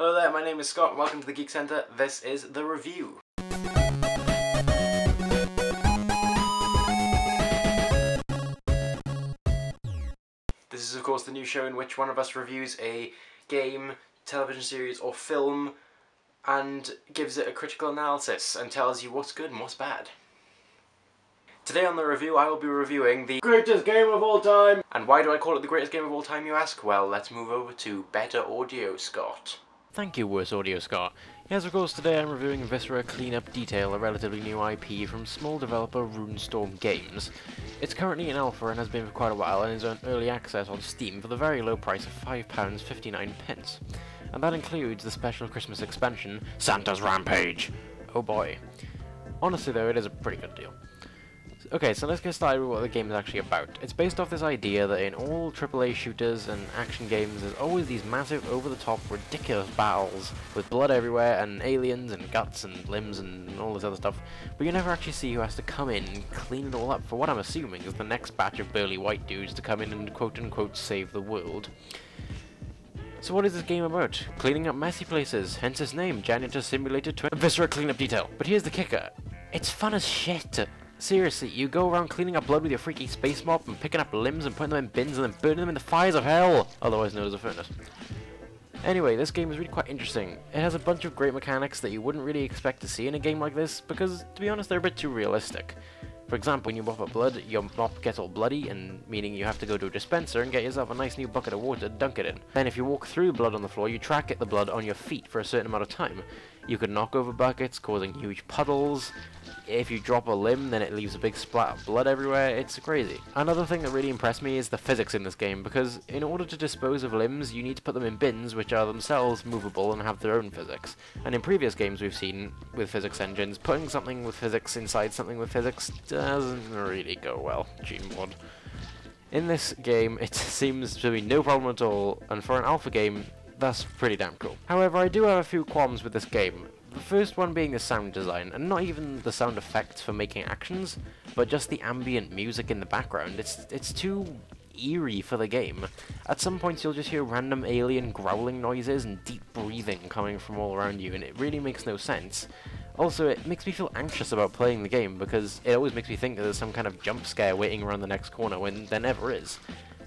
Hello there, my name is Scott and welcome to the Geek Centre. This is the review. This is of course the new show in which one of us reviews a game, television series or film and gives it a critical analysis and tells you what's good and what's bad. Today on the review I will be reviewing the greatest game of all time! And why do I call it the greatest game of all time, you ask? Well, let's move over to better audio, Scott. Thank you, Worse Audio Scott. Yes, of course, today I'm reviewing Viscera Cleanup Detail, a relatively new IP from small developer Runestorm Games. It's currently in alpha and has been for quite a while and is on early access on Steam for the very low price of £5.59. And that includes the special Christmas expansion, Santa's Rampage. Oh boy. Honestly though, it is a pretty good deal. Okay, so let's get started with what the game is actually about. It's based off this idea that in all AAA shooters and action games there's always these massive, over-the-top, ridiculous battles with blood everywhere and aliens and guts and limbs and all this other stuff, but you never actually see who has to come in and clean it all up for what I'm assuming is the next batch of burly white dudes to come in and quote-unquote save the world. So what is this game about? Cleaning up messy places, hence its name, Janitor Simulator Viscera Cleanup Detail. But here's the kicker, it's fun as shit! Seriously, you go around cleaning up blood with your freaky space mop and picking up limbs and putting them in bins and then burning them in the fires of hell, otherwise known as a furnace. Anyway, this game is really quite interesting. It has a bunch of great mechanics that you wouldn't really expect to see in a game like this, because, to be honest, they're a bit too realistic. For example, when you mop up blood, your mop gets all bloody, and meaning you have to go to a dispenser and get yourself a nice new bucket of water to dunk it in. Then if you walk through blood on the floor, you track the blood on your feet for a certain amount of time. You can knock over buckets, causing huge puddles. If you drop a limb, then it leaves a big splat of blood everywhere. It's crazy. Another thing that really impressed me is the physics in this game, because in order to dispose of limbs, you need to put them in bins, which are themselves movable and have their own physics. And in previous games we've seen with physics engines, putting something with physics inside something with physics doesn't really go well. Gmod. In this game, it seems to be no problem at all, and for an alpha game, that's pretty damn cool. However, I do have a few qualms with this game. The first one being the sound design, and not even the sound effects for making actions, but just the ambient music in the background. It's too eerie for the game. At some points you'll just hear random alien growling noises and deep breathing coming from all around you, and it really makes no sense. Also, it makes me feel anxious about playing the game, because it always makes me think that there's some kind of jump scare waiting around the next corner when there never is.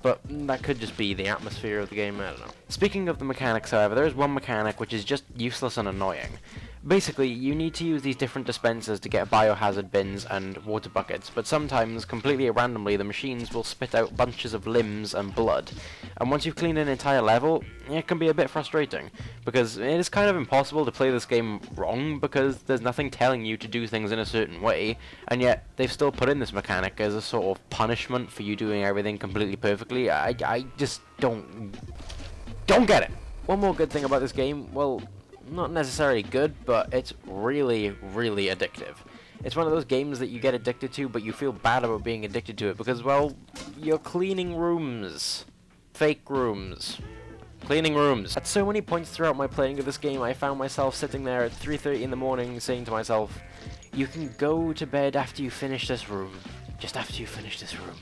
But that could just be the atmosphere of the game, I don't know. Speaking of the mechanics, however, there is one mechanic which is just useless and annoying. Basically, you need to use these different dispensers to get biohazard bins and water buckets, but sometimes, completely randomly, the machines will spit out bunches of limbs and blood. And once you've cleaned an entire level, it can be a bit frustrating, because it is kind of impossible to play this game wrong, because there's nothing telling you to do things in a certain way, and yet they've still put in this mechanic as a sort of punishment for you doing everything completely perfectly. I just don't get it! One more good thing about this game, well, not necessarily good, but it's really, really addictive. It's one of those games that you get addicted to, but you feel bad about being addicted to it because, well, you're cleaning rooms. Fake rooms. Cleaning rooms. At so many points throughout my playing of this game, I found myself sitting there at 3:30 in the morning saying to myself, you can go to bed after you finish this room. Just after you finish this room.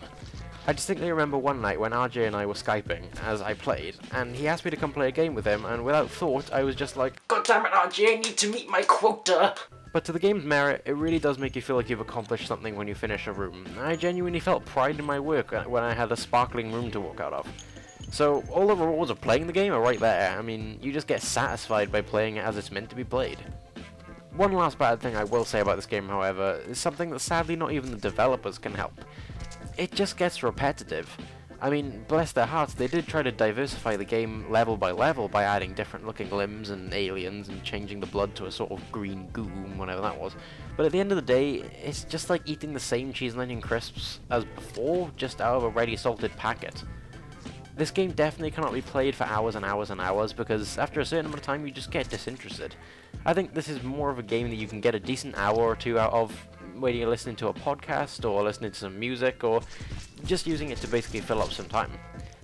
I distinctly remember one night when RJ and I were Skyping as I played, and he asked me to come play a game with him, and without thought, I was just like, God damn it, RJ, I need to meet my quota! But to the game's merit, it really does make you feel like you've accomplished something when you finish a room. I genuinely felt pride in my work when I had a sparkling room to walk out of. So, all the rewards of playing the game are right there. I mean, you just get satisfied by playing it as it's meant to be played. One last bad thing I will say about this game, however, is something that sadly not even the developers can help. It just gets repetitive. I mean, bless their hearts, they did try to diversify the game level by level by adding different looking limbs and aliens and changing the blood to a sort of green goo, whatever that was. But at the end of the day, it's just like eating the same cheese and onion crisps as before, just out of a ready salted packet. This game definitely cannot be played for hours and hours and hours, because after a certain amount of time you just get disinterested. I think this is more of a game that you can get a decent hour or two out of whether you're listening to a podcast, or listening to some music, or just using it to basically fill up some time.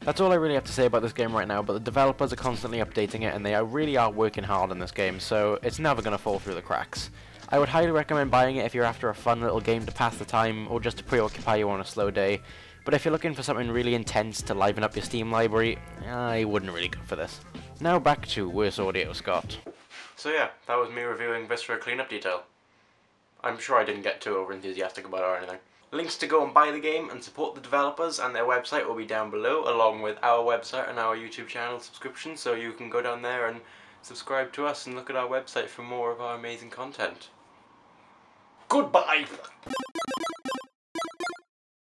That's all I really have to say about this game right now, but the developers are constantly updating it, and they really are working hard on this game, so it's never going to fall through the cracks. I would highly recommend buying it if you're after a fun little game to pass the time, or just to preoccupy you on a slow day. but if you're looking for something really intense to liven up your Steam library, I wouldn't really go for this. Now back to worse audio, Scott. So yeah, that was me reviewing Viscera Cleanup Detail. I'm sure I didn't get too over-enthusiastic about it or anything. Links to go and buy the game and support the developers and their website will be down below, along with our website and our YouTube channel subscription, so you can go down there and subscribe to us and look at our website for more of our amazing content. Goodbye!